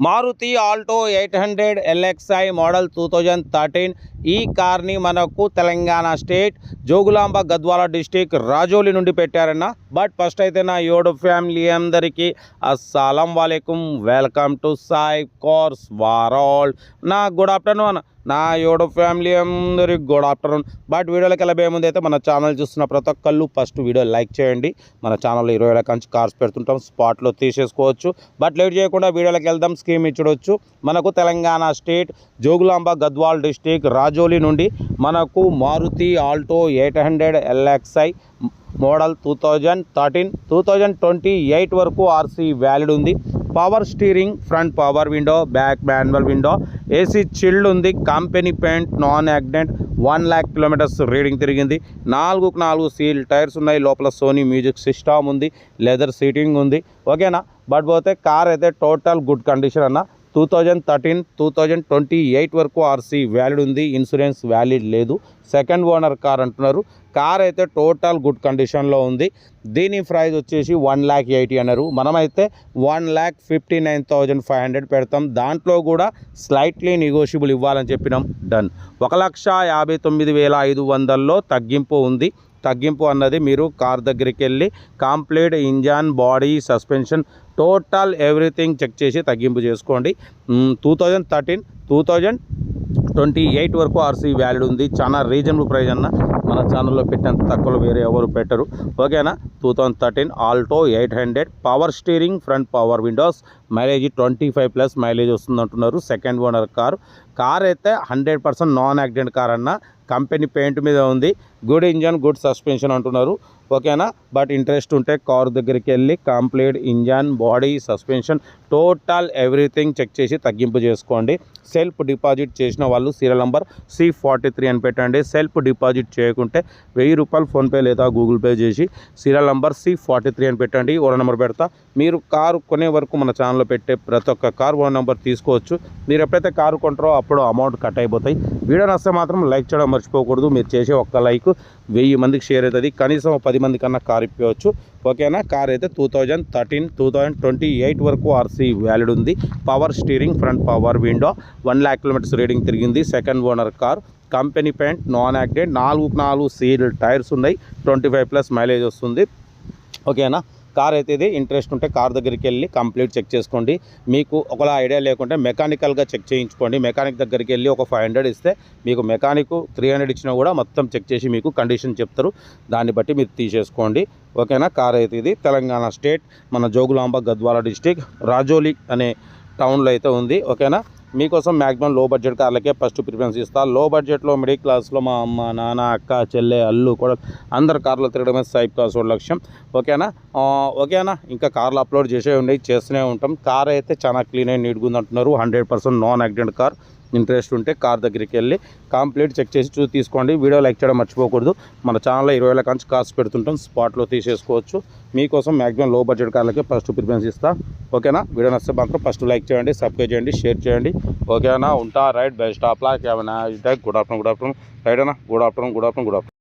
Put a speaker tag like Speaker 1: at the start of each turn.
Speaker 1: Maruti Alto 800 LXI model 2013 ఈ కార్ని మనకు తెలంగాణ స్టేట్ జోగులాంబ గద్వాల డిస్టిక్ రాజోలి నుండి పెట్టారన్న. బట్ ఫస్ట్ అయితే నా యోడు ఫ్యామిలీ అందరికీ అస్సలం వాలేకుం, welcome to Sai cars world. నా గుడ్ ఆఫ్టర్నూన్ అన్న. నా యోడు ఫ్యామిలీ అందరికి గుడ్ ఆఫ్టర్నూన్. బట్ వీడియోలోకి వెళ్ళబోయే ముందు అయితే మన ఛానల్ చూస్తున్న ప్రతి ఒక్కళ్ళు ఫస్ట్ వీడియో లైక్ చేయండి. మన ఛానల్లో 20 రకాల కార్స్ పెడుతుంటాం, స్పాట్లో తీసేసుకోవచ్చు. బట్ లేట్ చేయకుండా వీడియోలోకి వెళ్దాం. స్కీమ్ ఇచ్చొచ్చు. మనకు తెలంగాణ స్టేట్ జోగులాంబ గద్వాల్ డిస్టిక్ రాజోలి నుండి మనకు మారుతి ఆల్టో 800 LXI మోడల్ 2013 2028 వరకు ఆర్సీ వ్యాలిడ్ ఉంది. Power steering, front power window, back manual window, AC chilled ఉంది. Company paint, non accident, 1 lakh kilometers reading తిరిగింది. 4 సీల్ టైర్స్ ఉన్నాయి. లోపల సోనీ మ్యూజిక్ సిస్టమ్ ఉంది, లెదర్ సీటింగ్ ఉంది. ఓకేనా. బట్ పోతే కార్ అయితే టోటల్ గుడ్ కండిషన్ అన్న. 2013 2028 వరకు ఆర్సీ వ్యాలిడ్ ఉంది. ఇన్సూరెన్స్ వ్యాలిడ్ లేదు. సెకండ్ ఓనర్ కార్ అంటున్నారు. కార్ అయితే టోటల్ గుడ్ కండిషన్లో ఉంది. దీని ప్రైస్ వచ్చేసి 1,80,000 అన్నారు. మనమైతే 1,59,500 పెడతాం. దాంట్లో కూడా స్లైట్లీ నెగోషియబుల్ ఇవ్వాలని చెప్పినాం. డన్. 1,59,500లో తగ్గింపు ఉంది. తగ్గింపు అన్నది మీరు కార్ దగ్గరికి వెళ్ళి complete engine, body, suspension total everything check చేసి తగ్గింపు చేసుకోండి. 2013 2028 వరకు ఆర్సీ వ్యాలిడ్ ఉంది. చాలా రీజనబుల్ ప్రైస్ అన్న. మన ఛానల్లో పెట్టినంత తక్కువలో వేరే ఎవరు పెట్టరు. ఓకేనా. 2013 Alto 800, power steering, front power Windows, mileage 25+ mileage వస్తుంది అంటున్నారు. సెకండ్ ఓనర్ కార్ అయితే 100% నాన్ యాక్సిడెంట్ కార్ అన్న. కంపెనీ పెయింట్ మీద ఉంది. గుడ్ ఇంజన్, గుడ్ సస్పెన్షన్ అంటున్నారు. ఓకేనా. బట్ ఇంట్రెస్ట్ ఉంటే కార్ దగ్గరికి వెళ్ళి complete engine, body, suspension total everything check చేసి తగ్గింపు చేసుకోండి. సెల్ఫ్ డిపాజిట్ చేసిన వాళ్ళు సీరియల్ నెంబర్ C43 అని పెట్టండి. సెల్ఫ్ డిపాజిట్ చేయకుంటే 1000 రూపాయలు ఫోన్పే లేదా గూగుల్ పే చేసి సీరియల్ నెంబర్ C43 అని పెట్టండి. ఓనర్ నెంబర్ పెడతా. మీరు కారు కొనే వరకు మన ఛానల్లో పెట్టే ప్రతి ఒక్క కారు ఓనర్ నెంబర్ తీసుకోవచ్చు. మీరు ఎప్పుడైతే కారు కొంటారో అప్పుడు అమౌంట్ కట్ అయిపోతాయి. వీడియో నచ్చితే మాత్రం లైక్ చేయడం మర్చిపోకూడదు. మీరు చేసే ఒక్క లైక్ 1000 మందికి షేర్ అవుతుంది. కనీసం 10 మంది కన్నా కార్ ఇప్పవచ్చు. ఓకేనా. కార్ అయితే 2013 2028 వరకు ఆర్సీ వ్యాలిడ్ ఉంది. Power steering, front power window, 1 lakh kilometers reading తిరిగింది. Second owner car. Company paint, non accident, 4 seal tyres ఉన్నాయి. 25+ మైలేజ్ వస్తుంది. ఓకేనా. కార్ అయితే ఇది. ఇంట్రెస్ట్ ఉంటే కార్ దగ్గరికి వెళ్ళి కంప్లీట్ చెక్ చేసుకోండి. మీకు ఒకలా ఐడియా లేకుంటే మెకానికల్గా చెక్ చేయించుకోండి. మెకానిక్ దగ్గరికి వెళ్ళి ఒక 500 ఇస్తే మీకు మెకానిక్ 300 ఇచ్చినా కూడా మొత్తం చెక్ చేసి మీకు కండిషన్ చెప్తారు. దాన్ని బట్టి మీరు తీసేసుకోండి. ఓకేనా. కార్ అయితే ఇది. తెలంగాణ స్టేట్ మన జోగులాంబ గద్వాల డిస్టిక్ రాజోలి అనే టౌన్లో అయితే ఉంది. ఓకేనా. మీకోసం మ్యాక్సిమం లో బడ్జెట్ కార్లకే ఫస్ట్ ప్రిఫరెన్స్ ఇస్తా. లో బడ్జెట్లో మిడిల్ క్లాస్లో మా అమ్మ, నాన్న, అక్క, చెల్లె, అల్లు కూడా అందరు కార్లో తిరగడమే సాయి కార్స్ లక్ష్యం. ఓకేనా. ఇంకా కార్లు అప్లోడ్ చేస్తూనే ఉంటాం. కార్ అయితే చాలా క్లీన్ అండ్ నీట్గా ఉంది అంటున్నారు. 100% నాన్ యాక్సిడెంట్ కార్. ఇంట్రెస్ట్ ఉంటే కార్ దగ్గరికి వెళ్ళి కంప్లీట్ చెక్ చేసి తీసుకోండి. వీడియో లైక్ చేయడం మర్చిపోకూడదు. మన ఛానల్లో 20 రకాల కార్స్ పెడుతుంటాం, స్పాట్లో తీసేసుకోవచ్చు. మీకోసం మ్యాక్సిమం లో బడ్జెట్ కార్లకే ఫస్ట్ ప్రిఫరెన్స్ ఇస్తా. ఓకేనా. వీడియో నచ్చితే మాత్రం ఫస్ట్ లైక్ చేయండి, సబ్స్క్రైబ్ చేయండి, షేర్ చేయండి. ఓకేనా. ఉంటా. Right. Best of luck. Good afternoon right అన్న. Good afternoon.